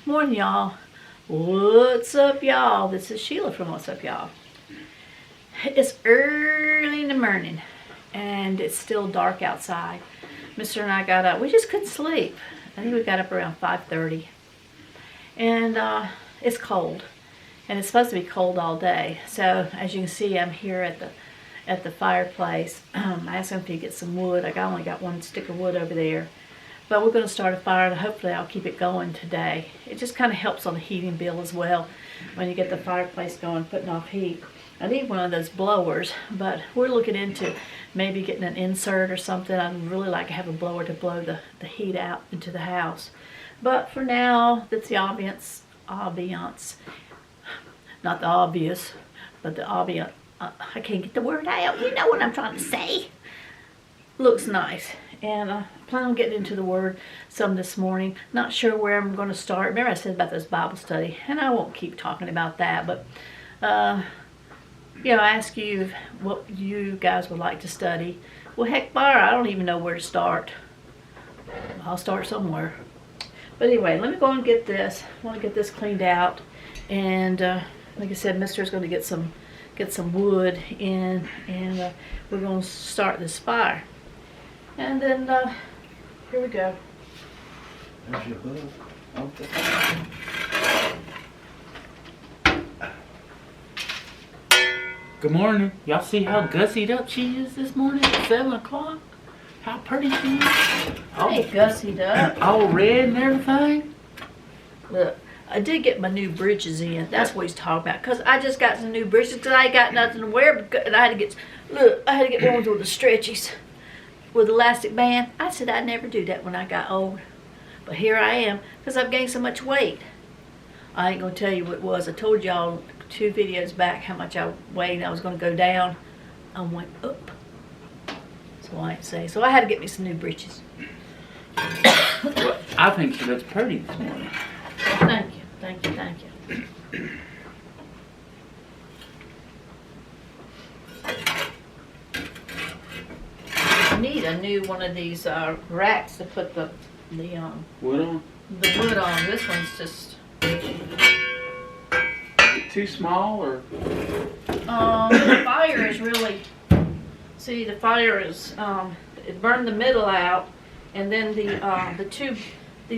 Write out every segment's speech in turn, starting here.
Morning, y'all. What's up, y'all? This is Sheila from What's Up, y'all. It's early in the morning, and it's still dark outside. Mr. and I got up. We just couldn't sleep. I think we got up around 5:30. And it's cold. And it's supposed to be cold all day. So, as you can see, I'm here at the fireplace. I asked him if he'd get some wood. I only got one stick of wood over there. But we're going to start a fire, and hopefully I'll keep it going today. It just kind of helps on the heating bill as well when you get the fireplace going, putting off heat. I need one of those blowers, but we're looking into maybe getting an insert or something. I'd really like to have a blower to blow the heat out into the house. But for now, that's the ambiance. Not the obvious, but the ambiance. I can't get the word out. You know what I'm trying to say. Looks nice. And I plan on getting into the Word some this morning. Not sure where I'm going to start. Remember I said about this Bible study, and I won't keep talking about that. But, I ask you what you guys would like to study. Well, heck, I don't even know where to start. I'll start somewhere. But anyway, let me go and get this. I want to get this cleaned out. And like I said, Mr. is going to get some wood in, and we're going to start this fire. And then, here we go. There's your hood. Okay. Good morning. Y'all see how gussied up she is this morning at 7 o'clock? How pretty she is. Hey, gussied up. All red and everything. Look, I did get my new britches in. That's what he's talking about. Because I just got some new britches because I ain't got nothing to wear. And I had to get ones with the stretchies. With elastic band. I said I'd never do that when I got old. But here I am, because I've gained so much weight. I ain't going to tell you what it was. I told y'all 2 videos back how much I weighed and I was going to go down. I went up. So I ain't say. So I had to get me some new breeches. Well, I think she looks pretty this morning. Thank you, thank you, thank you. I need a new one of these racks to put the Wood on? the wood on. This one's just Too small or? the fire is really, see, the fire is it burned the middle out, and then these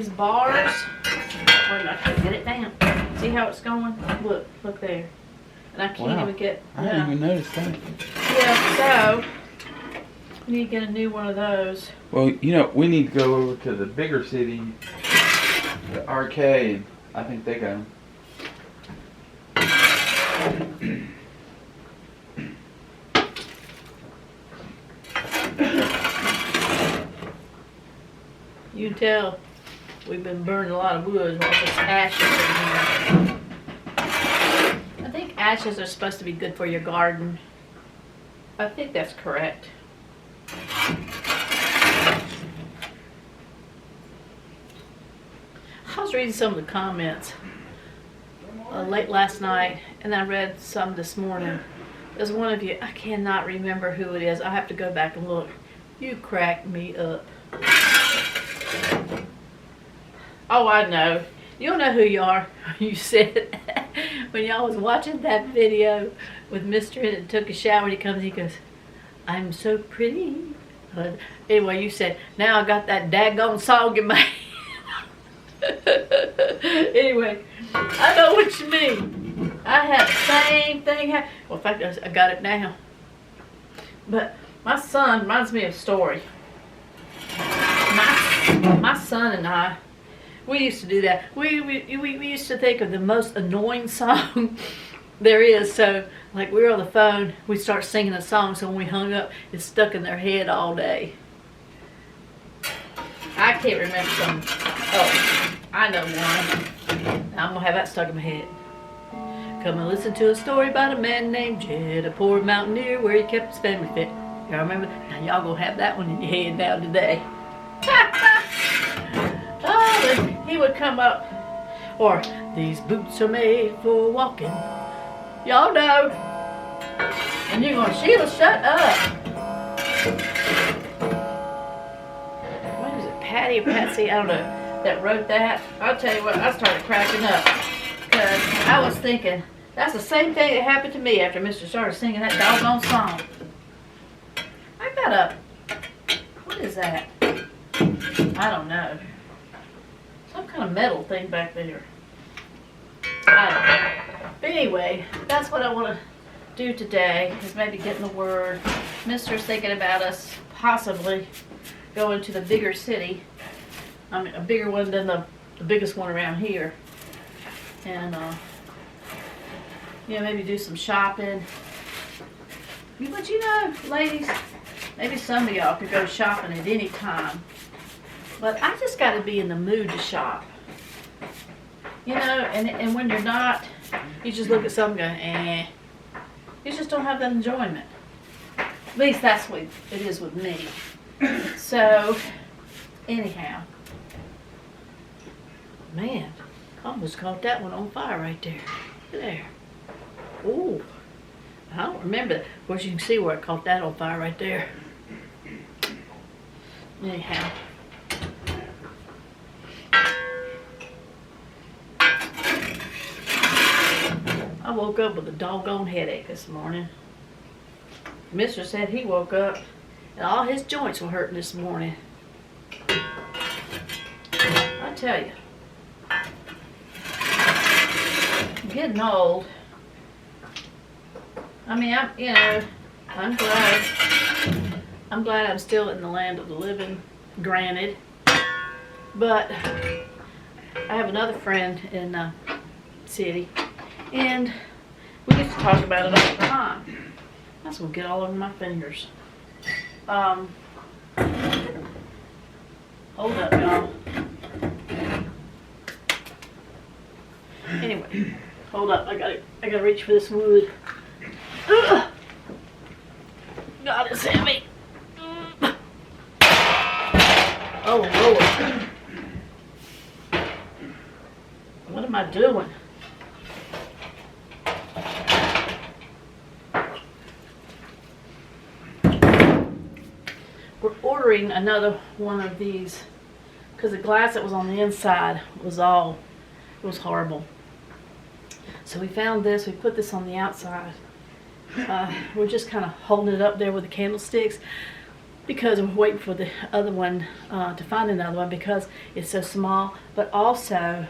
bars, wait, I can't get it down. See how it's going? Look there. And I can't even get, I didn't even notice that. Yeah, so we need to get a new one of those. Well, we need to go over to the bigger city, the RK, and I think they got them. You can tell we've been burning a lot of wood. All this ashes in here. I think ashes are supposed to be good for your garden. I think that's correct. I was reading some of the comments late last night, and I read some this morning. There's one of you, I cannot remember who it is. I have to go back and look. You cracked me up. Oh, I know. You'll know who you are. You said when y'all was watching that video with Mr. and took a shower, he comes, he goes, "I'm so pretty." But anyway, you said, "Now I got that daggone song in my head." Anyway, I know what you mean. I had the same thing happen. Well, in fact, I got it now. But my son reminds me of a story. My son and I, we used to do that. We used to think of the most annoying song there is. So, like, we were on the phone, we'd start singing a song, so when we hung up, it stuck in their head all day. I can't remember some. Oh, I know one. I'm going to have that stuck in my head. Come and listen to a story about a man named Jed, a poor mountaineer where he kept his family fit. Y'all remember? Now y'all going to have that one in your head now today. Oh, he would come up. Or, these boots are made for walking. Y'all know. And you're going, Sheila, shut up. What is it, Patty or Patsy? I don't know. that wrote that, I'll tell you what, I started cracking up. Because I was thinking, that's the same thing that happened to me after Mr. started singing that doggone song. I got a, what is that? I don't know. Some kind of metal thing back there. I don't know. But anyway, that's what I want to do today, is maybe getting the word. Mister's thinking about us possibly going to the bigger city. I mean, a bigger one than the biggest one around here. And, maybe do some shopping. But you know, ladies, maybe some of y'all could go shopping at any time. But I just got to be in the mood to shop. You know, and when you're not, you just look at something going, eh. You just don't have that enjoyment. At least that's what it is with me. So, anyhow. Man, I almost caught that one on fire right there. There. Ooh. I don't remember that. Of course, you can see where I caught that on fire right there. Anyhow. I woke up with a doggone headache this morning. Mister said he woke up and all his joints were hurting this morning. I tell you, I'm getting old. I mean, I'm glad I'm still in the land of the living, granted. But I have another friend in the city, and we get to talk about it all the time. That's gonna get all over my fingers. Hold up, y'all. Anyway, hold up. I gotta reach for this wood. Ugh. God, it's heavy. Oh Lord. What am I doing? We're ordering another one of these because the glass that was on the inside was horrible. So we found this, we put this on the outside. We're just kind of holding it up there with the candlesticks because we're waiting for the other one, to find another one because it's so small. But also,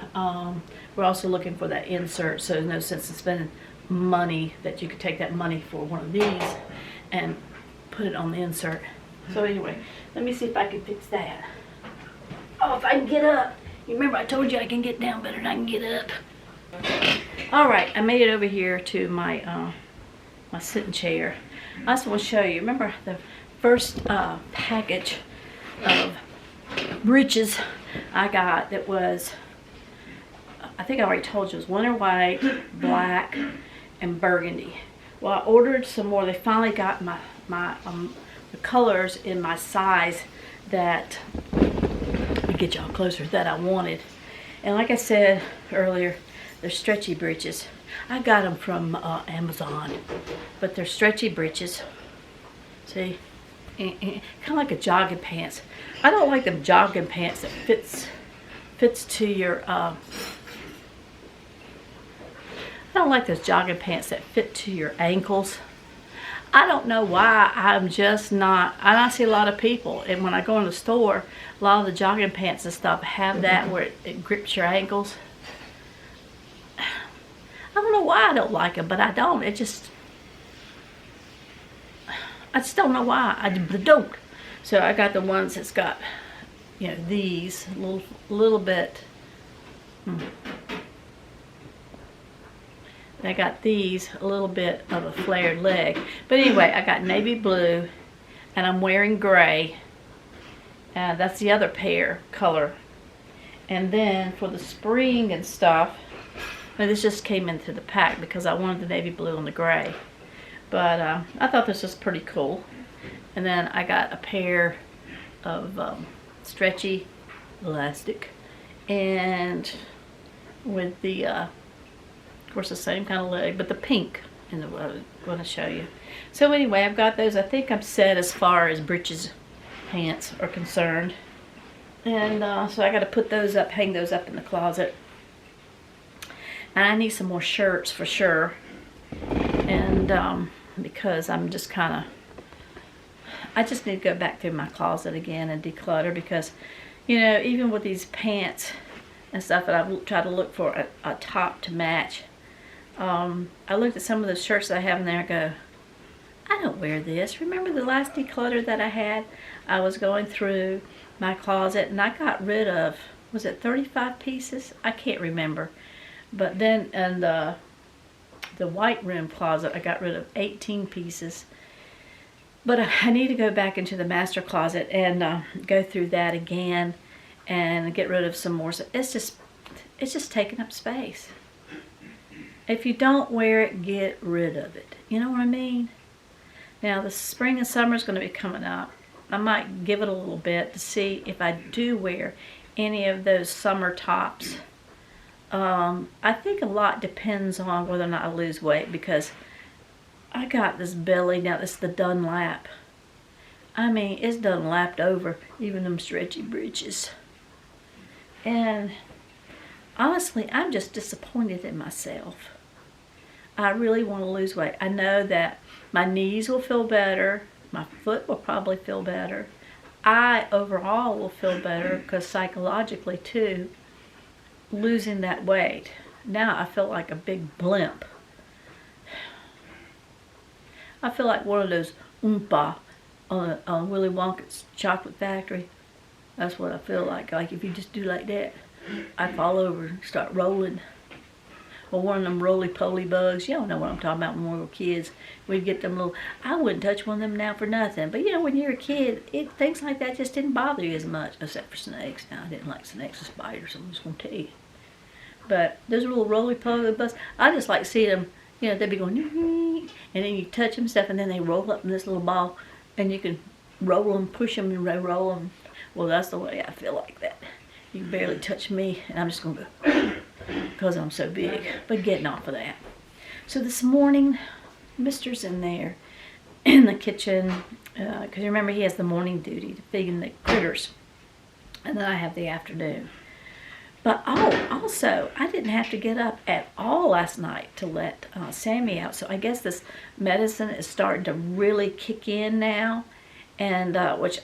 we're also looking for that insert, so there's no sense in spending money that you could take that money for one of these and put it on the insert. So anyway, let me see if I can fix that. Oh, if I can get up. You remember I told you I can get down better than I can get up. Alright, I made it over here to my my sitting chair. I just want to show you. Remember the first package of breeches I got that was, I think I already told you, it was winter white, black, and burgundy. Well, I ordered some more. They finally got the colors in my size that, let me get y'all closer, that I wanted. And like I said earlier, they're stretchy breeches. I got them from Amazon, but they're stretchy breeches. See, kind of like a jogging pants. I don't like them jogging pants that fits to your. I don't like those jogging pants that fit to your ankles. I don't know why. I'm just not. And I see a lot of people, and when I go in the store, a lot of the jogging pants and stuff have that where it grips your ankles. I don't know why I don't like them, but I don't. I just don't know why. I don't. So I got the ones that's got, these little bit. I got these a little bit of a flared leg. But anyway, I got navy blue, and I'm wearing gray. That's the other pair color. And then for the spring and stuff. Now this just came into the pack because I wanted the navy blue and the gray. But I thought this was pretty cool. And then I got a pair of stretchy elastic. And with the, of course, the same kind of leg, but the pink in the I'm going to show you. So anyway, I've got those. I think I'm set as far as breeches pants are concerned. And so I got to put those up, hang those up in the closet. And I need some more shirts for sure. And because I'm just kind of, I just need to go back through my closet again and declutter because, you know, even with these pants and stuff that I've tried to look for a top to match, I looked at some of the shirts that I have in there and go, I don't wear this. Remember the last declutter that I had? I was going through my closet and I got rid of, was it 35 pieces? I can't remember. But then in the white room closet, I got rid of 18 pieces. But I need to go back into the master closet and go through that again and get rid of some more. So it's just taking up space. If you don't wear it, get rid of it. You know what I mean? Now the spring and summer is going to be coming up. I might give it a little bit to see if I do wear any of those summer tops. I think a lot depends on whether or not I lose weight because I got this belly. Now this is the Dunlap. I mean, it's Dunlapped over even them stretchy breeches. And honestly, I'm just disappointed in myself. I really want to lose weight. I know that my knees will feel better. My foot will probably feel better. I overall will feel better because psychologically too, losing that weight. Now I feel like a big blimp. I feel like one of those Oompa on Willy Wonka's chocolate factory. That's what I feel like. Like if you just do like that, I fall over and start rolling. Or one of them roly-poly bugs. You don't know what I'm talking about when we were kids. We'd get them little, I wouldn't touch one of them now for nothing. But you know, when you're a kid, things like that just didn't bother you as much, except for snakes. Now, I didn't like snakes and spiders, I'm just going to tell you. But those little roly-poly bugs, I just like seeing them, you know, they'd be going, and then you touch them and stuff, and then they roll up in this little ball, and you can roll them, push them, and roll them. Well, that's the way I feel like that. You can barely touch me, and I'm just going to go, because I'm so big. But getting off of that. So this morning, Mister's in there in the kitchen, because remember he has the morning duty to feeding the critters, and then I have the afternoon. But also, I didn't have to get up at all last night to let Sammy out. So I guess this medicine is starting to really kick in now, and which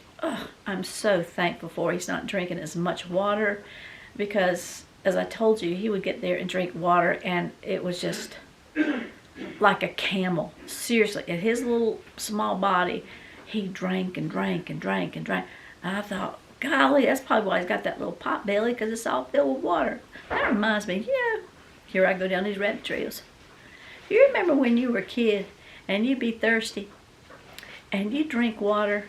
I'm so thankful for. He's not drinking as much water because, as I told you, he would get there and drink water, and it was just like a camel. Seriously, at his little small body, he drank and drank and drank and drank. And I thought, golly, that's probably why he's got that little pot belly, because it's all filled with water. That reminds me, here I go down these rabbit trails. You remember when you were a kid and you'd be thirsty and you drink water?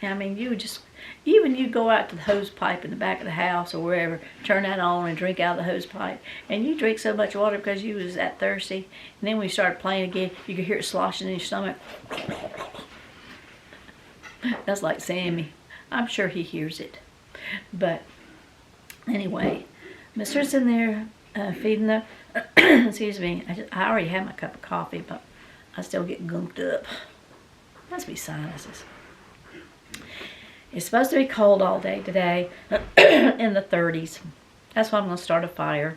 I mean, you would just, even you go out to the hose pipe in the back of the house or wherever, turn that on and drink out of the hose pipe, and you drink so much water because you was that thirsty, and then when you started playing again, you could hear it sloshing in your stomach. That's like Sammy. I'm sure he hears it. But anyway, Mister's in there feeding the, excuse me, I already had my cup of coffee, but I still get gunked up. Must be sinuses. It's supposed to be cold all day today, in the 30s. That's why I'm going to start a fire.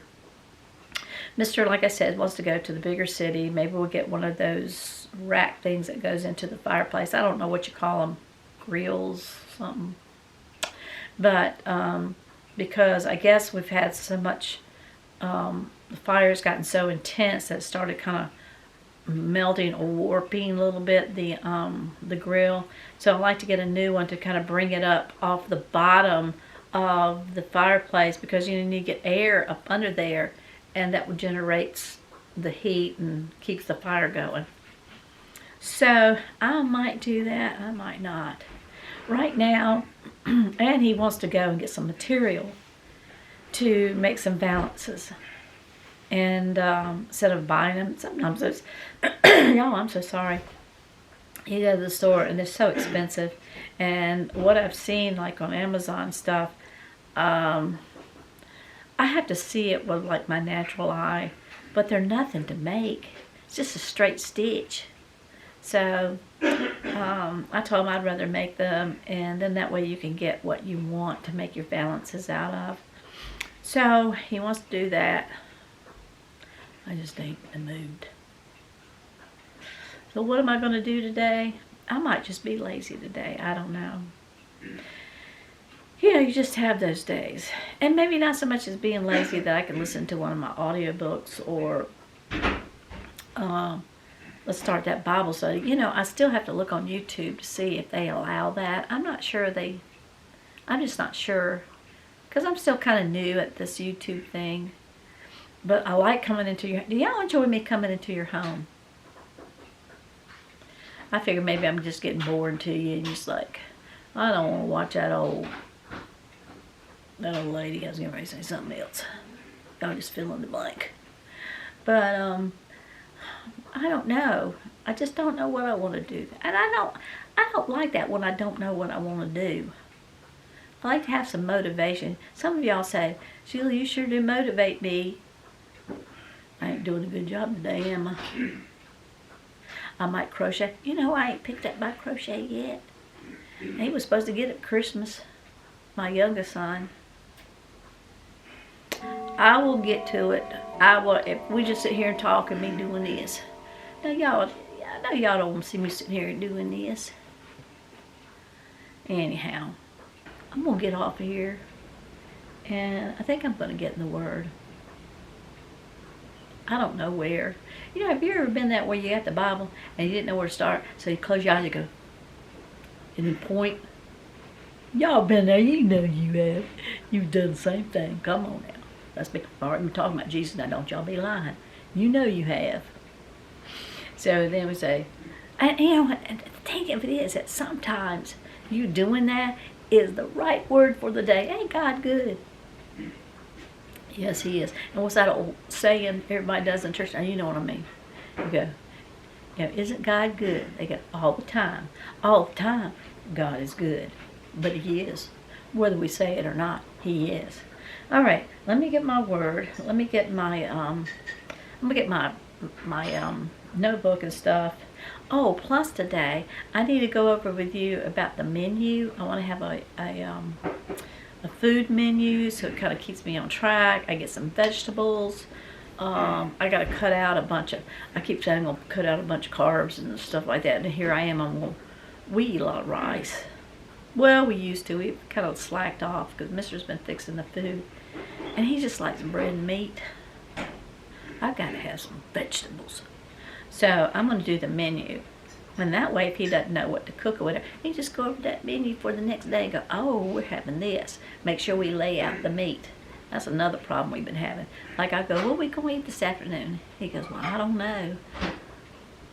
Mister, like I said, wants to go to the bigger city. Maybe we'll get one of those rack things that goes into the fireplace. I don't know what you call them. Grills, something. But because I guess we've had so much, the fire's gotten so intense that it started kind of melting or warping a little bit the grill. So I'd like to get a new one to kind of bring it up off the bottom of the fireplace, because you need to get air up under there, and that generates the heat and keeps the fire going. So I might do that, I might not. Right now, and he wants to go and get some material to make some valances. And instead of buying them, sometimes it's, y'all, I'm so sorry. You go to the store and they're so expensive. And what I've seen, like on Amazon stuff, I have to see it with like my natural eye, but they're nothing to make. It's just a straight stitch. So I told him I'd rather make them, and then that way you can get what you want to make your balances out of. So he wants to do that. I just ain't in the mood. So what am I going to do today? I might just be lazy today. I don't know. You know, you just have those days. And maybe not so much as being lazy that I can listen to one of my audiobooks or let's start that Bible study. You know, I still have to look on YouTube to see if they allow that. I'm just not sure. Because I'm still kind of new at this YouTube thing. But I like coming into your... Do y'all enjoy me coming into your home? I figure maybe I'm just getting bored to you and just like, I don't want to watch that old lady. I was getting ready to say something else. Y'all just fill in the blank. But, I don't know. I just don't know what I want to do. And I don't like that when I don't know what I want to do. I like to have some motivation. Some of y'all say, Sheila, you sure do motivate me. I ain't doing a good job today, am I? I might crochet. You know, I ain't picked up my crochet yet. He was supposed to get it at Christmas. My youngest son. I will get to it. I will, if we just sit here and talk and me doing this. Now y'all, I know y'all don't want to see me sitting here and doing this. Anyhow, I'm going to get off of here. And I think I'm going to get in the Word. I don't know where. You know, have you ever been that way? You got the Bible and you didn't know where to start, so you close your eyes and go, and then point. Y'all been there, you know you have. You've done the same thing. Come on now. Let's be, all right, we're talking about Jesus now, don't y'all be lying. You know you have. So then we say, and you know, the thing of it is that sometimes you doing that is the right word for the day. Ain't God good? Yes, He is. And what's that old saying everybody does in church? Now you know what I mean. You go, you know, isn't God good? They go, all the time. All the time, God is good. But He is. Whether we say it or not, He is. All right, let me get my word. Let me get my, notebook and stuff. Oh, plus today, I need to go over with you about the menu. I want to have a food menu, so it kind of keeps me on track. I get some vegetables. I got to cut out a bunch of, I keep saying I'm going to cut out a bunch of carbs and stuff like that. And here I am, we eat a lot of rice. Well, we used to. We kind of slacked off because Mister's been fixing the food. And he just likes bread and meat. I've got to have some vegetables. So I'm going to do the menu. And that way, if he doesn't know what to cook or whatever, he just go over that menu for the next day and go, oh, we're having this. Make sure we lay out the meat. That's another problem we've been having. Like I go, what are we going to eat this afternoon? He goes, well, I don't know.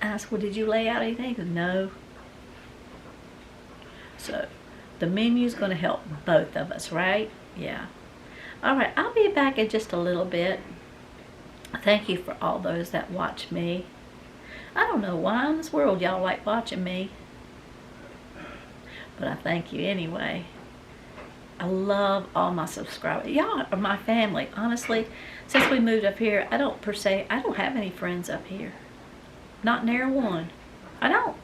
I said, well, did you lay out anything? He goes, no. So the menu's going to help both of us, right? Yeah. All right, I'll be back in just a little bit. Thank you for all those that watch me. I don't know why in this world y'all like watching me, but I thank you anyway. I love all my subscribers. Y'all are my family. Honestly, since we moved up here, I don't have any friends up here. Not near one. I don't.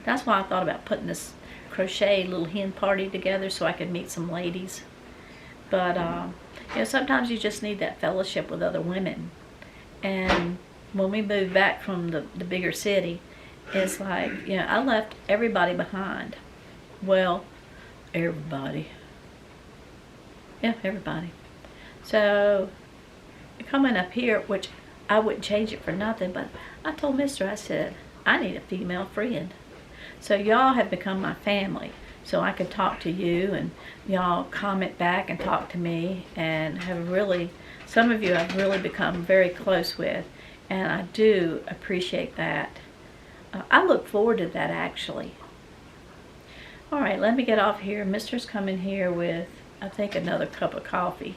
That's why I thought about putting this crochet little hen party together so I could meet some ladies. But, you know, sometimes you just need that fellowship with other women. And when we moved back from the bigger city, it's like, you know, I left everybody behind. Well, everybody. Yeah, everybody. So, coming up here, which I wouldn't change it for nothing, but I told Mister, I said, I need a female friend. So y'all have become my family. So I can talk to you and y'all comment back and talk to me, and have really, some of you I've really become very close with, and I do appreciate that. I look forward to that actually. All right, let me get off here. Mister's coming here with, I think, another cup of coffee.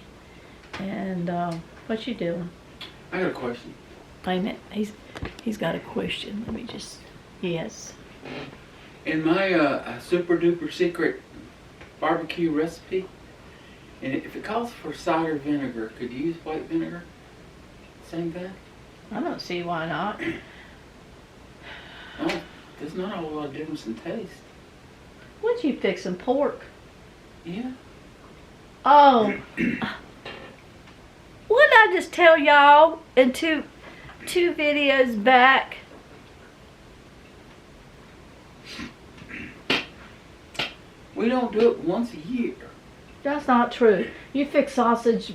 And what you doing? I got a question. Wait a minute, he's got a question. Let me just, yes. In my super duper secret barbecue recipe, and if it calls for cider vinegar, could you use white vinegar? Same thing? I don't see why not. I don't There's not a lot of difference in taste. What you fixing, pork? Yeah. Oh, what did I just tell y'all in two videos back? We don't do it once a year. That's not true. You fix sausages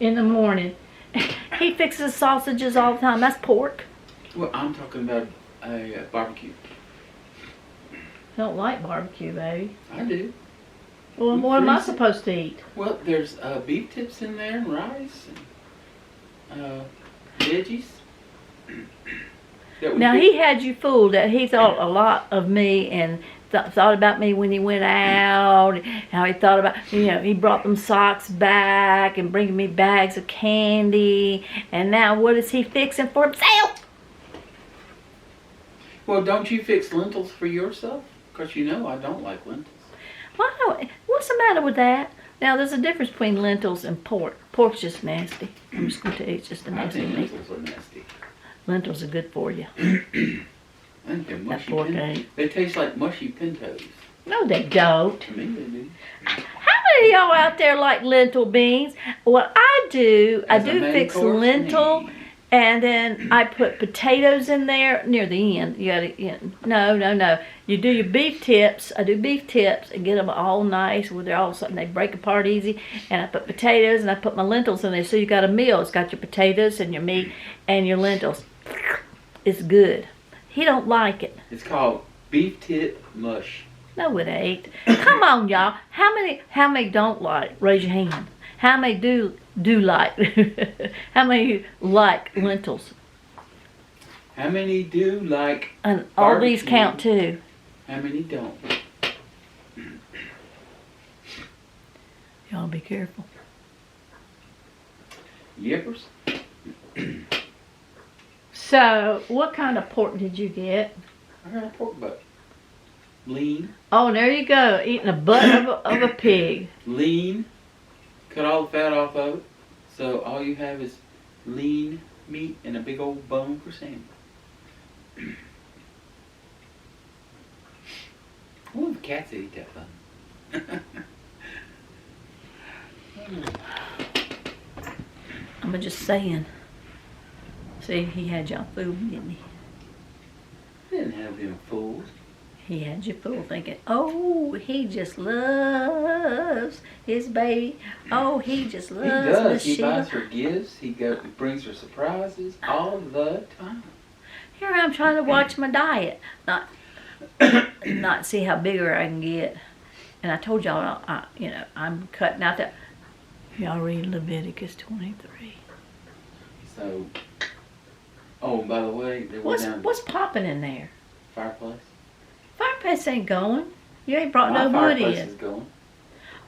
in the morning. He fixes sausages all the time. That's pork. Well, I'm talking about a barbecue. I don't like barbecue, baby. I do. Well, We what am I freeze it. supposed to eat? Well, there's beef tips in there and rice and veggies. That we Now, pick- he had you fooled that he thought a lot of me and thought about me when he went out. How he thought about, he brought them socks back and bringing me bags of candy. And now what is he fixing for himself? Well, don't you fix lentils for yourself? Because you know I don't like lentils. What's the matter with that? Now, there's a difference between lentils and pork. Pork's just nasty. I'm just going to tell you, it's just a I nasty think meat. lentils are nasty. Lentils are good for you. I think they're mushy. pork ain't. They taste like mushy pintos. No, they don't. To me, they do. How many of y'all out there like lentil beans? What I do, I As a do main fix course lentil, meal. and then I put potatoes in there near the end. You gotta, no. You do your beef tips. I do beef tips and get them all nice where they're all of a sudden they break apart easy. And I put potatoes and I put my lentils in there. So you got a meal. It's got your potatoes and your meat and your lentils. It's good. He don't like it. It's called beef tip mush. No, it ain't. Come on, y'all. How many don't like? Raise your hand. How many do like? How many like lentils? How many do like And all these barbecue? count too. How many don't? Y'all be careful. Yippers? So, what kind of pork did you get? I got a pork butt. Lean. Oh, there you go. Eating a butt of a pig. Lean. Cut all the fat off of it. So all you have is lean meat and a big old bone for sandwich. I wonder if cats eat that bone. I'm just saying. See, he had y'all fooled, didn't he? Didn't have them fooled. He had you fooled thinking, oh, he just loves his baby. Oh, he just He loves does. Miss He Sheila. buys her gifts. He brings her surprises all the time. Here I'm trying to watch my diet, not see how bigger I can get. And I told y'all, I'm cutting out that. Y'all read Leviticus 23. So, oh, by the way, they were down What's popping in there? fireplace. Fireplace ain't going. You ain't brought My no wood fireplace in. is going.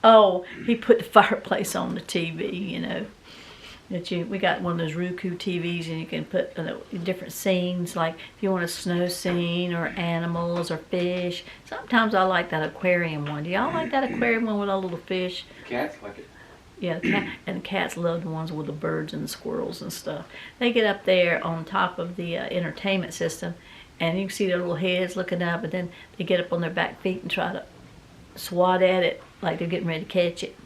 Oh, he put the fireplace on the TV, we got one of those Roku TVs and you can put different scenes, like if you want a snow scene or animals or fish. Sometimes I like that aquarium one. Do y'all like that aquarium one with all little fish? Cats like it. Yeah, the cats love the ones with the birds and the squirrels and stuff. They get up there on top of the entertainment system and you can see their little heads looking up, and then they get up on their back feet and try to swat at it like they're getting ready to catch it.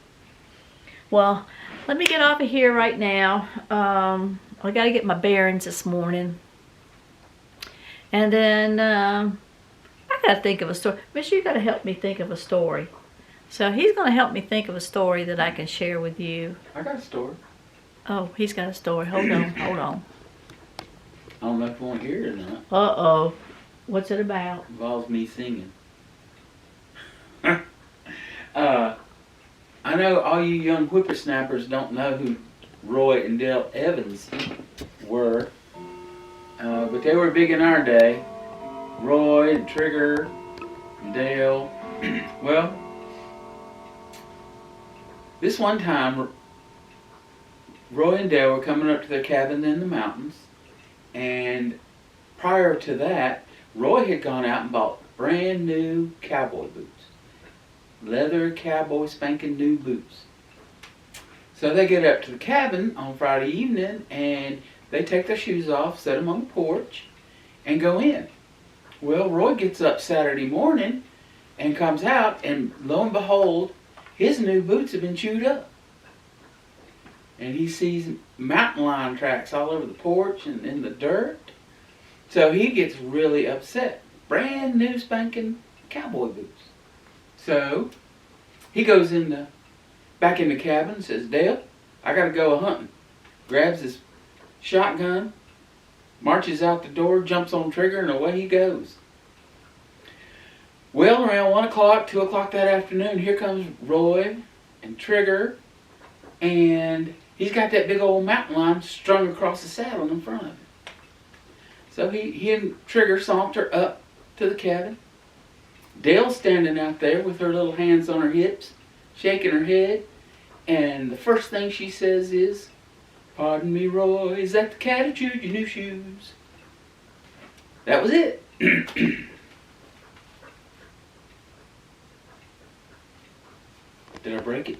Well, let me get off of here right now. I got to get my bearings this morning. And then I got to think of a story. Miss, you got to help me think of a story. So he's going to help me think of a story that I can share with you. I got a story. Oh, he's got a story. Hold on. I don't know if you want to hear it or not. Uh-oh. What's it about? It involves me singing. I know all you young whippersnappers don't know who Roy and Dale Evans were, but they were big in our day. Roy and Trigger and Dale. Well, this one time, Roy and Dale were coming up to their cabin in the mountains, and prior to that, Roy had gone out and bought brand new cowboy boots. Leather cowboy spanking new boots. So they get up to the cabin on Friday evening and they take their shoes off, set them on the porch, and go in. Well, Roy gets up Saturday morning and comes out, and lo and behold, his new boots have been chewed up. And he sees mountain lion tracks all over the porch and in the dirt. So he gets really upset. Brand new spanking cowboy boots. So he goes back in the cabin and says, Dale, I gotta go a-hunting. Grabs his shotgun, marches out the door, jumps on trigger, and away he goes. Well, around 1 o'clock, 2 o'clock that afternoon, here comes Roy and Trigger, and he's got that big old mountain lion strung across the saddle in front of him. So he and Trigger saunter up to the cabin. Dale's standing out there with her little hands on her hips, shaking her head, and the first thing she says is, "Pardon me, Roy, is that the cat who chewed your new shoes?" That was it. Did I break it?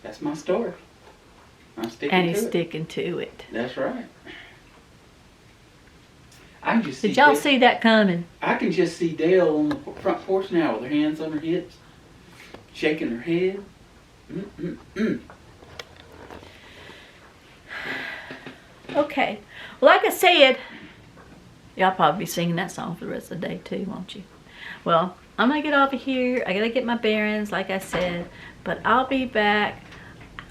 That's my story. I'm sticking And to he's it. sticking to it. That's right. I can just Did y'all see that coming? I can just see Dale on the front porch now with her hands on her hips, shaking her head. Okay. Well, like I said, y'all probably be singing that song for the rest of the day too, won't you? Well, I'm going to get off of here. I got to get my bearings, like I said. But I'll be back.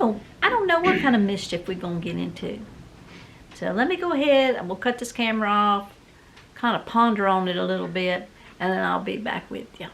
I don't know what kind of mischief we're going to get into. So let me go ahead and we'll cut this camera off, kind of ponder on it a little bit, and then I'll be back with you.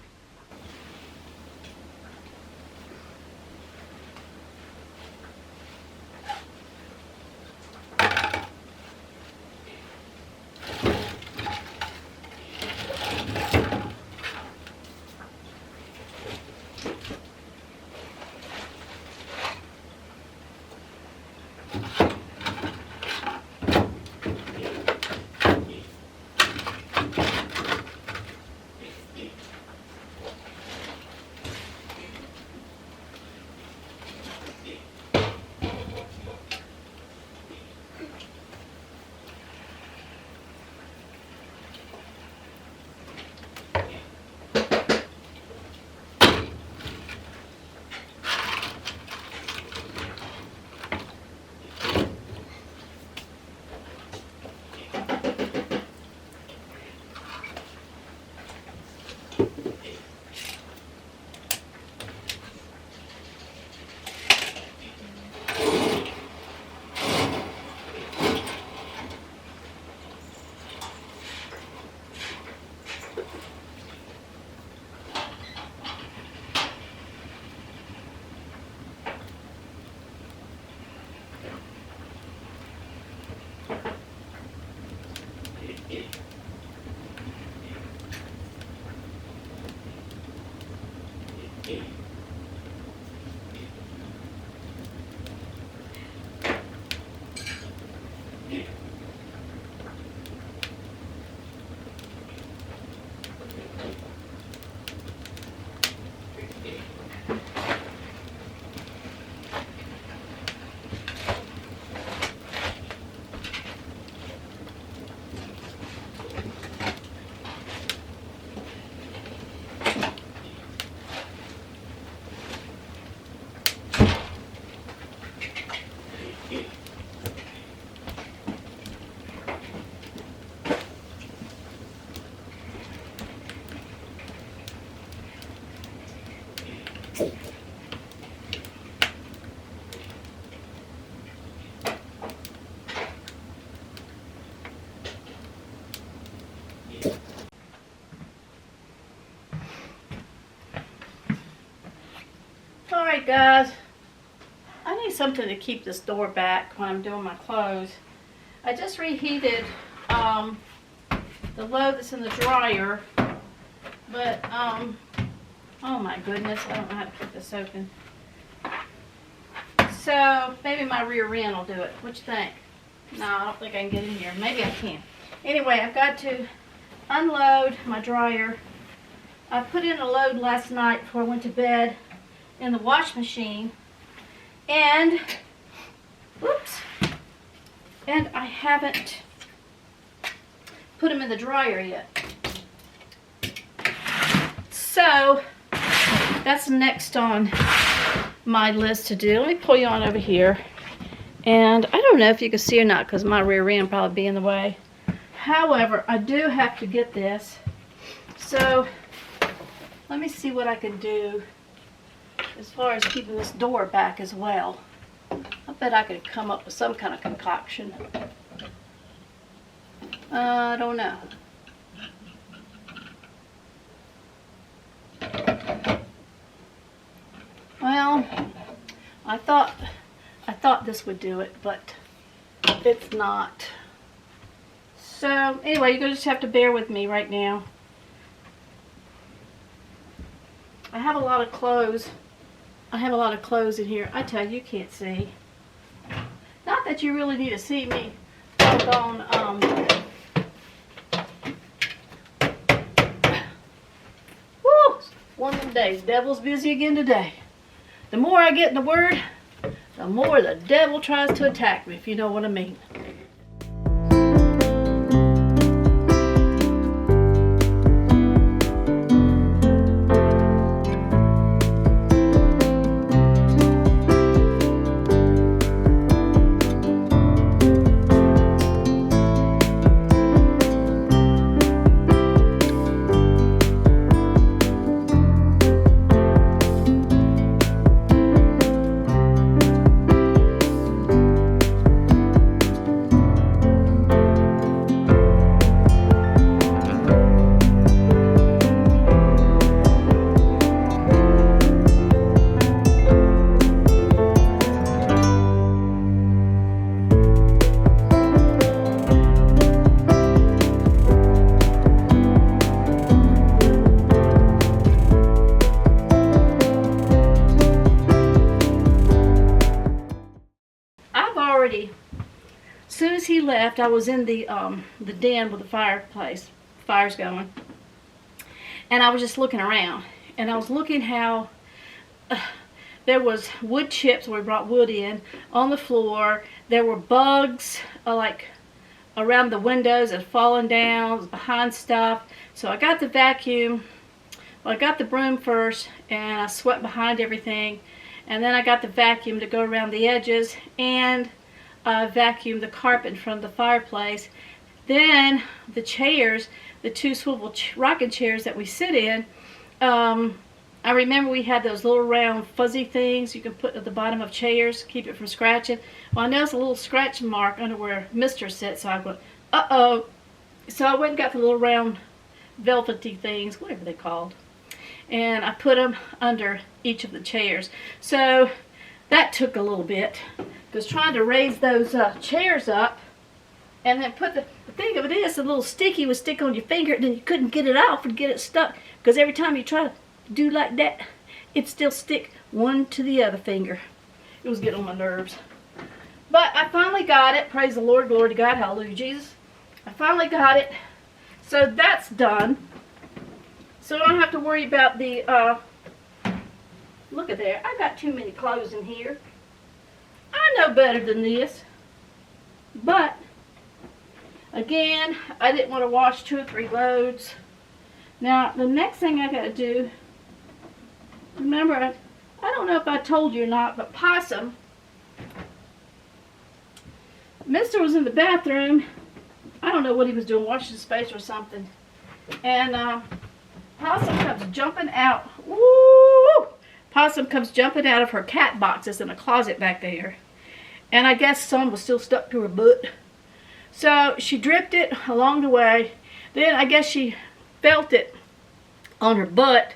Alright guys, I need something to keep this door back when I'm doing my clothes. I just reheated the load that's in the dryer, but oh my goodness, I don't know how to keep this open. So maybe my rear end will do it. What you think? No, I don't think I can get in here. Maybe I can. Anyway, I've got to unload my dryer. I put in a load last night before I went to bed, in the wash machine, and whoops, and I haven't put them in the dryer yet. So that's next on my list to do. Let me pull you on over here. And I don't know if you can see or not because my rear end probably be in the way. However, I do have to get this. So let me see what I can do as far as keeping this door back as well. I bet I could come up with some kind of concoction. I don't know. Well, I thought this would do it, but it's not. So anyway, you're gonna just have to bear with me right now. I have a lot of clothes. I have a lot of clothes in here. I tell you, you can't see. Not that you really need to see me. Woo! One of them days. Devil's busy again today. The more I get in the Word, the more the devil tries to attack me, if you know what I mean. As soon as he left, I was in the den with the fireplace, fire's going, and I was just looking around, and I was looking how there was wood chips where we brought wood in on the floor. There were bugs like around the windows that had fallen down, behind stuff. So I got the vacuum. Well, I got the broom first, and I swept behind everything, and then I got the vacuum to go around the edges, and vacuumed the carpet in front of the fireplace. Then the chairs, the two swivel rocking chairs that we sit in, I remember we had those little round fuzzy things you can put at the bottom of chairs, keep it from scratching. Well, I noticed a little scratch mark under where Mr. sits, so I went, uh-oh. So I went and got the little round velvety things, whatever they're called, and I put them under each of the chairs. So that took a little bit, because trying to raise those chairs up and then put the thing of it is, the little sticky would stick on your finger, and then you couldn't get it off and get it stuck, because every time you try to do like that, it'd still stick one to the other finger. It was getting on my nerves. But I finally got it. Praise the Lord, glory to God, hallelujah Jesus. I finally got it. So that's done. So I don't have to worry about the, look at there. I got too many clothes in here. I know better than this. But, again, I didn't want to wash 2 or 3 loads. Now, the next thing I got to do, remember, I don't know if I told you or not, but Possum, Mister was in the bathroom. I don't know what he was doing, washing his face or something. And Possum comes jumping out. Woo! Possum comes jumping out of her cat boxes in a closet back there. And I guess some was still stuck to her butt. So she dripped it along the way. Then I guess she felt it on her butt.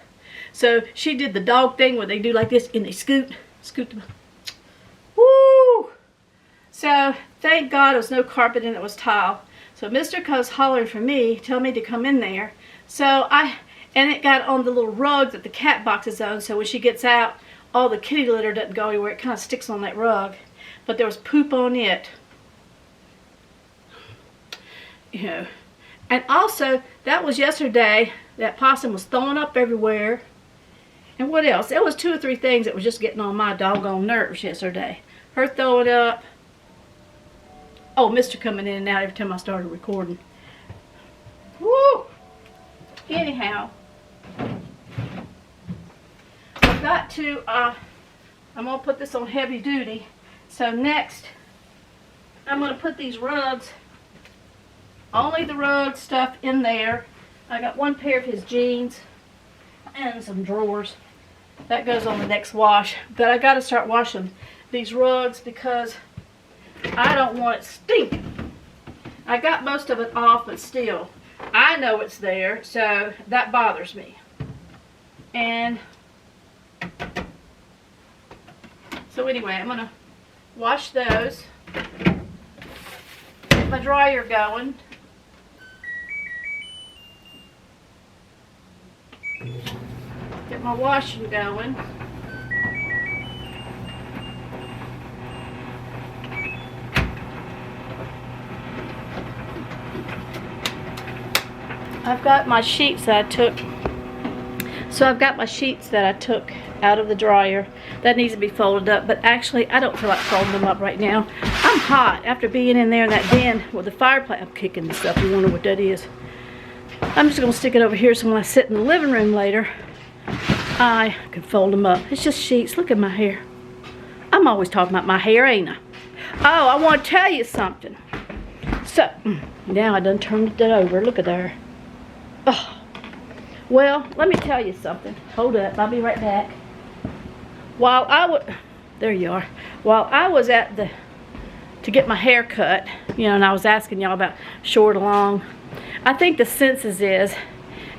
So she did the dog thing where they do like this and they scoot. Woo! So thank God there was no carpet and it was tile. So Mr. comes hollering for me, tell me to come in there. So and it got on the little rug that the cat box is on, so when she gets out, all the kitty litter doesn't go anywhere. It kind of sticks on that rug. But there was poop on it. You know. And also, that was yesterday that Possum was throwing up everywhere. And what else? There was 2 or 3 things that was just getting on my doggone nerves yesterday. Her throwing up. Oh, Mr. coming in and out every time I started recording. Woo! Anyhow, I've got to, I'm going to put this on heavy duty. So next, I'm going to put these rugs, only the rug stuff in there. I got 1 pair of his jeans and some drawers. That goes on the next wash. But I got to start washing these rugs because I don't want it stinking. I got most of it off, but still, I know it's there, so that bothers me. And so anyway, I'm going to wash those. Get my dryer going. Get my washing going. I've got my sheets that I took. So I've got my sheets that I took out of the dryer. That needs to be folded up, but actually I don't feel like folding them up right now. I'm hot after being in there in that den with the fireplace. I'm kicking this up. You wonder what that is. I'm just going to stick it over here so when I sit in the living room later, I can fold them up. It's just sheets. Look at my hair. I'm always talking about my hair, ain't I? Oh, I want to tell you something. So, now I done turned it over. Look at there. Oh. Well, let me tell you something. Hold up. I'll be right back. While I was... There you are. While I was at the... to get my hair cut, you know, and I was asking y'all about short or long, I think the census is,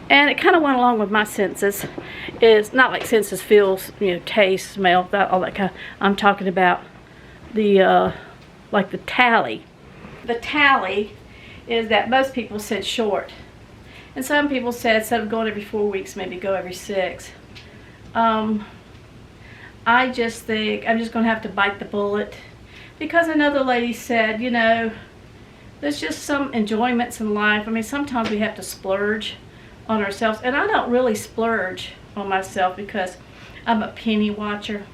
and it kind of went along with my census, is not like census feels, you know, taste, smell, that, all that kind of, I'm talking about the, like the tally. The tally is that most people said short. And some people said instead of going every 4 weeks, maybe go every 6. I just think I'm just going to have to bite the bullet. Because another lady said, you know, there's just some enjoyments in life. I mean, sometimes we have to splurge on ourselves. And I don't really splurge on myself because I'm a penny watcher.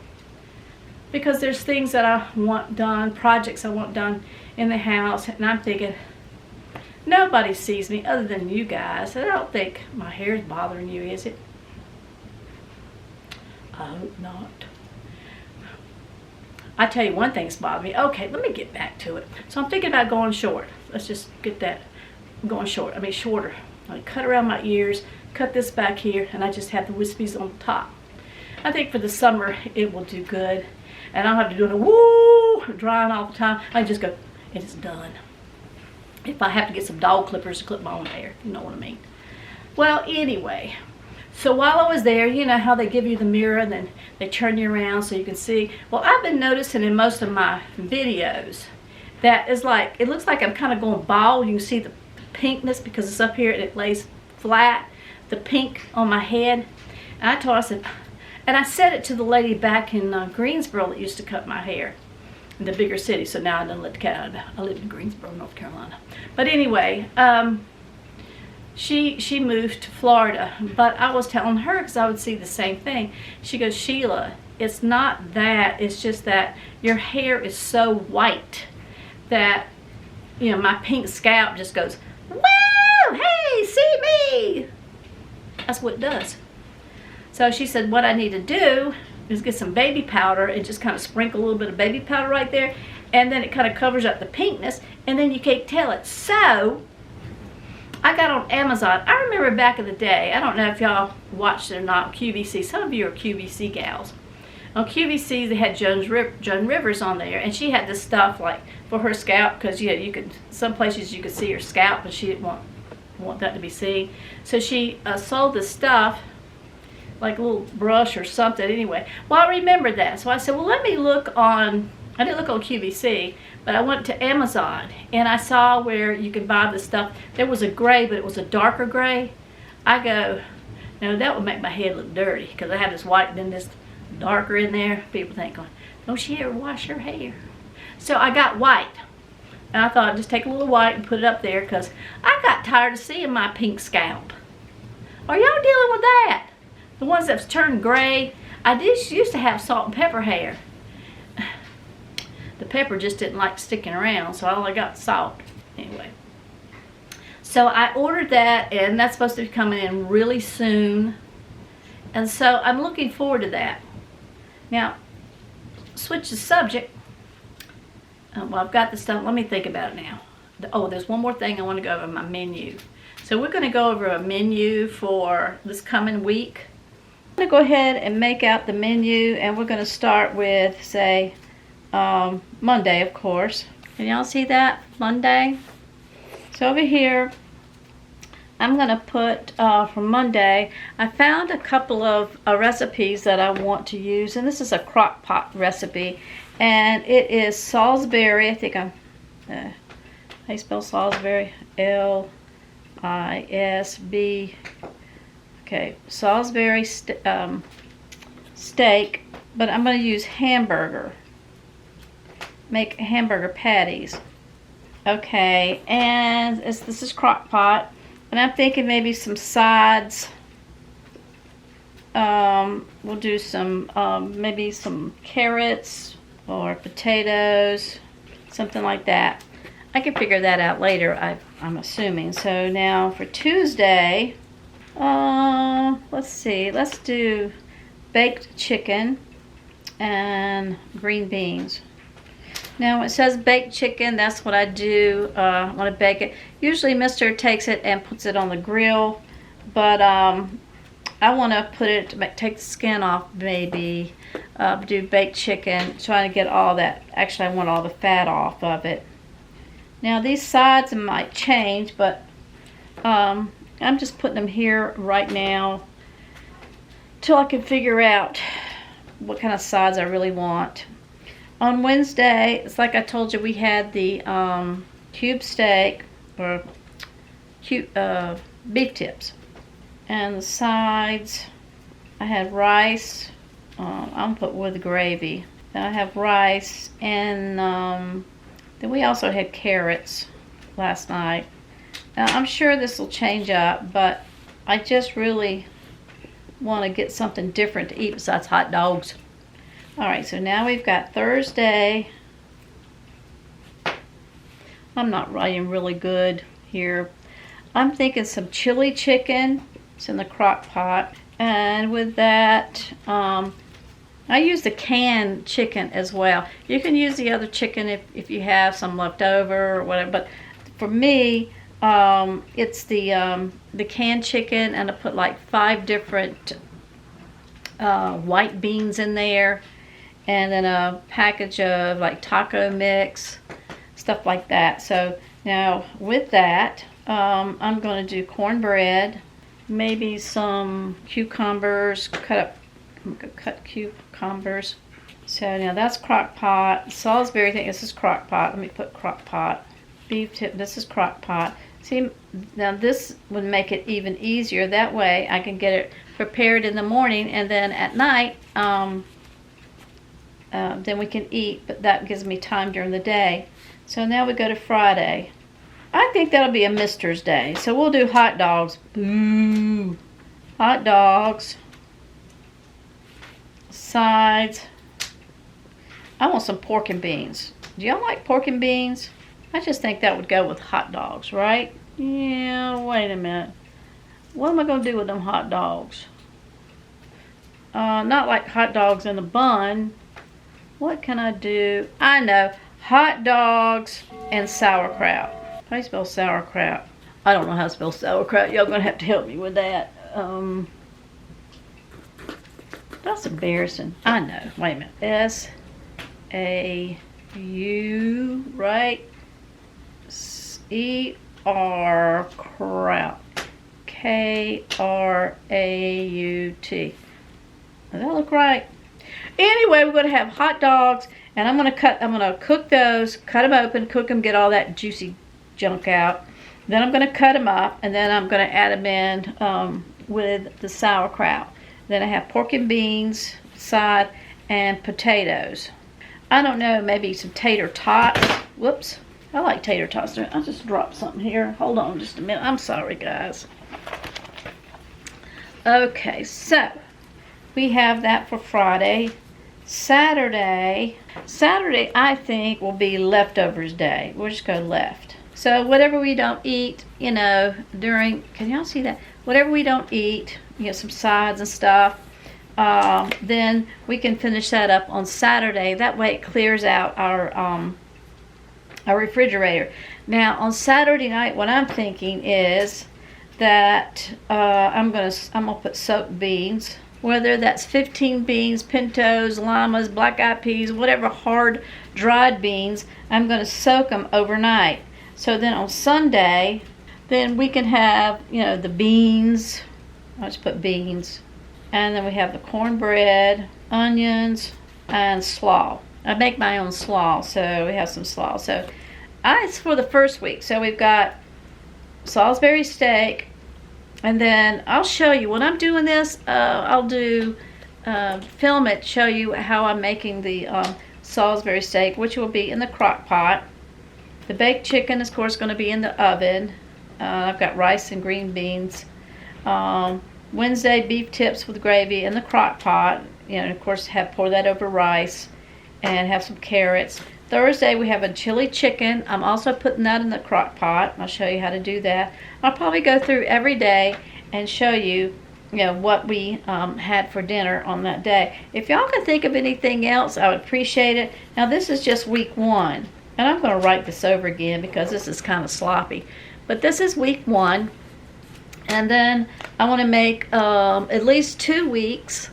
Because there's things that I want done, projects I want done in the house. And I'm thinking, nobody sees me other than you guys. I don't think my hair's bothering you, is it? I hope not. I tell you one thing's bothering me. Okay, let me get back to it. So I'm thinking about going short. Let's just get that. I'm going short. I mean shorter. I cut around my ears, cut this back here, and I just have the wispies on top. I think for the summer it will do good. And I don't have to do the woo, drying all the time. I just go, it is done. If I have to get some dog clippers to clip my own hair, you know what I mean. Well, anyway, so while I was there, you know how they give you the mirror and then they turn you around so you can see. Well, I've been noticing in most of my videos that it's like, it looks like I'm kind of going bald. You can see the pinkness because it's up here and it lays flat, the pink on my head. And I told her, I said, and I said it to the lady back in Greensboro that used to cut my hair. In the bigger city, so now I done lived Canada. I live in Greensboro, North Carolina. But anyway, she moved to Florida. But I was telling her, because I would see the same thing. She goes, Sheila, it's not that. It's just that your hair is so white that, you know, my pink scalp just goes, woo, hey, see me. That's what it does. So she said, what I need to do is get some baby powder and just kind of sprinkle a little bit of baby powder right there, and then it kind of covers up the pinkness, and then you can't tell it. So I got on Amazon. I remember back in the day, I don't know if y'all watched it or not, QVC. Some of you are QVC gals. On QVC, they had Joan Rivers on there, and she had this stuff like for her scalp, because yeah, you could, some places you could see her scalp, but she didn't want that to be seen. So she sold this stuff, like a little brush or something. Anyway, well, I remembered that, so I said, well, let me look on, I didn't look on QVC, but I went to Amazon and I saw where you could buy this stuff. There was a gray, but it was a darker gray. I go, no, that would make my head look dirty because I have this white and then this darker in there. People think, don't she ever wash her hair? So I got white, and I thought I'd just take a little white and put it up there because I got tired of seeing my pink scalp. Are y'all dealing with that? the ones that's turned gray. I used to have salt and pepper hair. The pepper just didn't like sticking around, so I only got salt. Anyway. So I ordered that, and that's supposed to be coming in really soon. And so I'm looking forward to that. Now, switch the subject. Well, I've got the stuff. Let me think about it now. Oh, there's one more thing I want to go over, my menu. So we're going to go over a menu for this coming week. I'm going to go ahead and make out the menu, and we're going to start with, say, Monday, of course. Can y'all see that? Monday. So over here, I'm going to put, for Monday, I found a couple of recipes that I want to use. And this is a crock pot recipe. And it is Salisbury. I think how you spell Salisbury? L-I-S-B. Okay, Salisbury steak. But I'm going to use hamburger. Make hamburger patties. Okay, and this is crock pot. And I'm thinking maybe some sides. We'll do some, maybe some carrots or potatoes, something like that. I can figure that out later, I'm assuming. So now for Tuesday, let's see, let's do baked chicken and green beans. Now it says baked chicken, that's what I do when I bake it. Usually Mister takes it and puts it on the grill, but I want to put it, take the skin off maybe, do baked chicken, trying to get all that, actually I want all the fat off of it. Now these sides might change, but I'm just putting them here right now till I can figure out what kind of sides I really want. On Wednesday, it's like I told you, we had the cube steak, or beef tips. And the sides, I had rice. I'm going to put with gravy. Then I have rice, and then we also had carrots last night. Now, I'm sure this will change up, but I just really want to get something different to eat besides hot dogs. Alright, so now we've got Thursday. I'm not writing really good here. I'm thinking some chili chicken. It's in the crock pot. And with that, I use the canned chicken as well. You can use the other chicken if you have some left over or whatever. But for me, it's the canned chicken, and I put like 5 different white beans in there. And then a package of like taco mix, stuff like that. So now with that, I'm going to do cornbread, maybe some cucumbers, cut cucumbers. So now that's crock pot. Salisbury, I think this is crock pot. Let me put crock pot. Beef tip, this is crock pot. See, now this would make it even easier. That way I can get it prepared in the morning, and then at night, then we can eat, but that gives me time during the day. So now we go to Friday. I think that'll be a Mister's Day. So we'll do hot dogs. Boo! Hot dogs. Sides. I want some pork and beans. Do y'all like pork and beans? I just think that would go with hot dogs, right? Yeah, wait a minute. What am I going to do with them hot dogs? Not like hot dogs in a bun. What can I do? I know. Hot dogs and sauerkraut. How do you spell sauerkraut? I don't know how to spell sauerkraut. Y'all gonna have to help me with that. That's embarrassing. I know. Wait a minute. S-A-U, right? E-R kraut. K-R-A-U-T. Does that look right? Anyway, we're going to have hot dogs, and I'm going to cook those, cut them open, cook them, get all that juicy junk out. Then I'm going to cut them up, and then I'm going to add them in with the sauerkraut. Then I have pork and beans side and potatoes. I don't know, maybe some tater tots. Whoops. I like tater tots. I just dropped something here. Hold on just a minute. I'm sorry, guys. Okay, so we have that for Friday. Saturday, I think, will be leftovers day. We'll just go left. So whatever we don't eat, you know, during, can y'all see that? Whatever we don't eat, you know, some sides and stuff, then we can finish that up on Saturday. That way it clears out our refrigerator. Now on Saturday night, what I'm thinking is that I'm gonna put soaked beans, whether that's 15 beans, pintos, llamas, black eyed peas, whatever hard dried beans. I'm gonna soak them overnight. So then on Sunday, then we can have, you know, the beans. I'll just put beans. And then we have the cornbread, onions, and slaw. I make my own slaw, so we have some slaw. So it's for the first week. So we've got Salisbury steak. And then I'll show you, when I'm doing this, I'll do, film it, show you how I'm making the Salisbury steak, which will be in the crock pot. The baked chicken is, of course, going to be in the oven. I've got rice and green beans. Wednesday, beef tips with gravy in the crock pot. You know, and of course, pour that over rice and have some carrots. Thursday, we have a chili chicken. I'm also putting that in the crock pot. I'll show you how to do that. I'll probably go through every day and show you, you know, what we had for dinner on that day. If y'all can think of anything else, I would appreciate it. Now, this is just week 1. And I'm going to write this over again because this is kind of sloppy. But this is week 1. And then I want to make at least 2 weeks.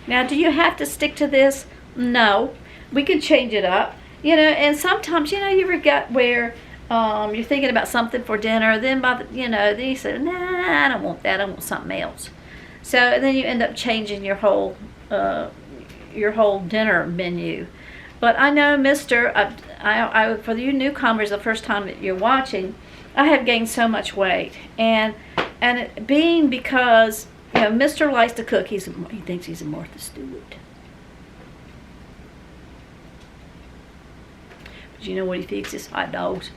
Now, do you have to stick to this? No. We can change it up. You know, and sometimes, you know, you forget where you're thinking about something for dinner. Then, then you say, nah, I don't want that. I want something else. So, and then you end up changing your whole dinner menu. But I know, for you newcomers, the first time that you're watching, I have gained so much weight, and it being because, you know, Mr. likes to cook. He thinks he's a Martha Stewart. But you know what he fixes? Hot dogs,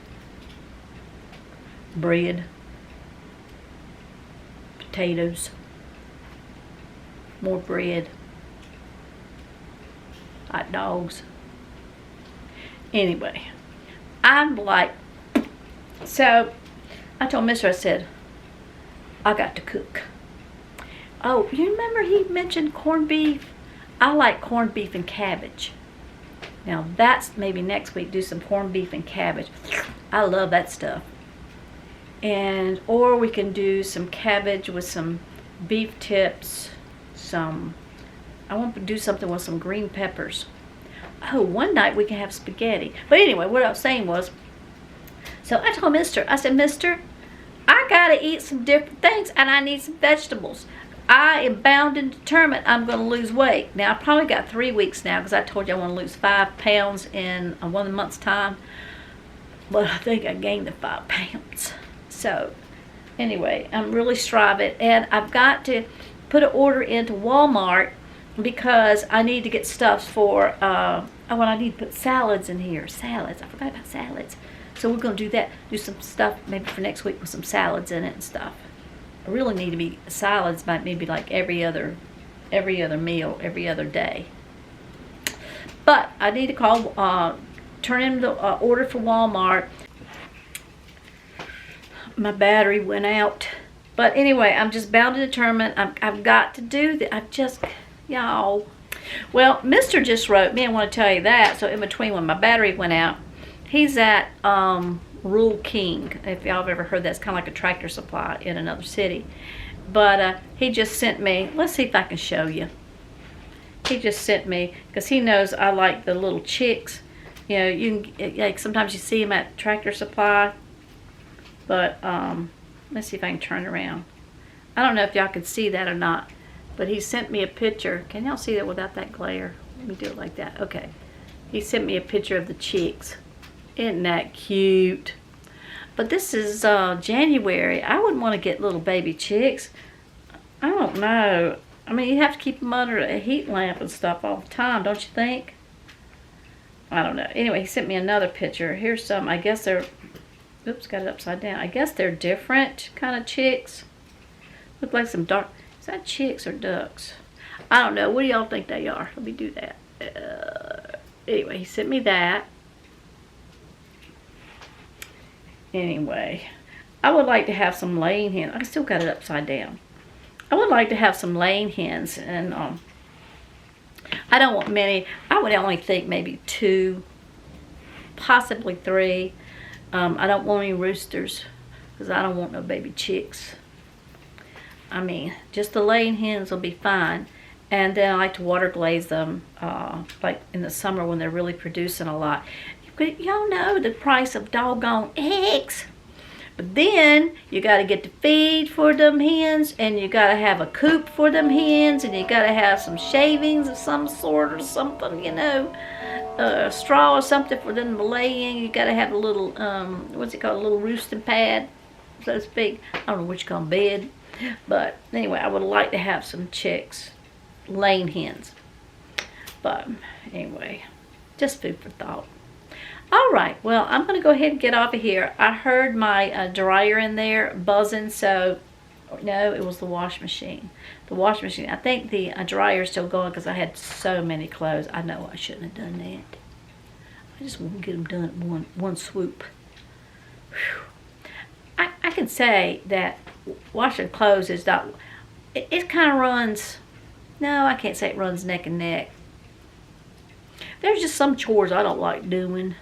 bread, potatoes, more bread, hot dogs. Anyway, I'm like, so I told Mr. I said, I got to cook. Oh, you remember he mentioned corned beef? I like corned beef and cabbage. Now that's maybe next week, do some corned beef and cabbage. I love that stuff. Or we can do some cabbage with some beef tips, I want to do something with some green peppers. Oh, one night we can have spaghetti. But anyway, what I was saying was, so I told I said, Mister, I got to eat some different things, and I need some vegetables. I am bound and determined I'm going to lose weight. Now, I probably got 3 weeks now, because I told you I want to lose 5 pounds in 1 month's time. But I think I gained the 5 pounds. So, anyway, I'm really striving. And I've got to put an order into Walmart, because I need to get stuff for, I need to put salads in here. Salads. I forgot about salads. So we're going to do that. Do some stuff maybe for next week with some salads in it and stuff. I really need to be salads, maybe like every other meal, every other day. But I need to call, turn in the order for Walmart. My battery went out. But anyway, I'm just bound and determined. I've got to do that. Y'all. Well, Mr. just wrote me. I want to tell you that. So in between when my battery went out, he's at Rural King. If y'all have ever heard that, it's kind of like a Tractor Supply in another city. But he just sent me, let's see if I can show you. He just sent me, because he knows I like the little chicks. You know, you can, like, sometimes you see them at Tractor Supply. But let's see if I can turn around. I don't know if y'all can see that or not. But he sent me a picture. Can y'all see that without that glare? Let me do it like that. Okay. He sent me a picture of the chicks. Isn't that cute? But this is January. I wouldn't want to get little baby chicks. I don't know. I mean, you have to keep them under a heat lamp and stuff all the time, don't you think? I don't know. Anyway, he sent me another picture. Here's some. I guess they're... Oops, got it upside down. I guess they're different kind of chicks. Look like some dark... Is that chicks or ducks? I don't know. What do y'all think they are? Let me do that. Anyway, he sent me that. Anyway, I would like to have some laying hens. I still got it upside down. I would like to have some laying hens, and I don't want many. I would only think maybe 2, possibly 3. I don't want any roosters because I don't want no baby chicks. I mean, just the laying hens will be fine. And then I like to water glaze them, like in the summer when they're really producing a lot. Y'all know the price of doggone eggs. But then you got to get the feed for them hens, and you got to have a coop for them hens, and you got to have some shavings of some sort or something, you know, straw or something for them to lay in. You got to have a little, what's it called, a little roosting pad, so to speak. I don't know what you call them, bed. But anyway, I would like to have some chicks, laying hens. But anyway, just food for thought. All right, well, I'm going to go ahead and get off of here. I heard my dryer in there buzzing, so no, it was the wash machine. The wash machine. I think the dryer is still going because I had so many clothes. I know I shouldn't have done that. I just want to get them done at one swoop. I can say that washing clothes is not, it kind of runs, no, I can't say it runs neck and neck. There's just some chores I don't like doing.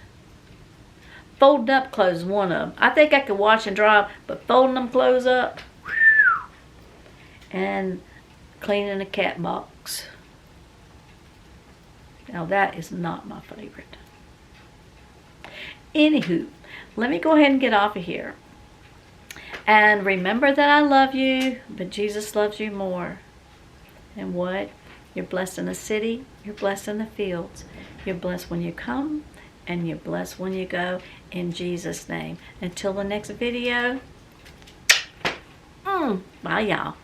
Folding up clothes is one of them. I think I could wash and dry them, but folding them clothes up, and cleaning a cat box. Now that is not my favorite. Anywho, let me go ahead and get off of here. And remember that I love you, but Jesus loves you more. And what? You're blessed in the city, you're blessed in the fields. You're blessed when you come, and you're blessed when you go, in Jesus' name. Until the next video, bye y'all.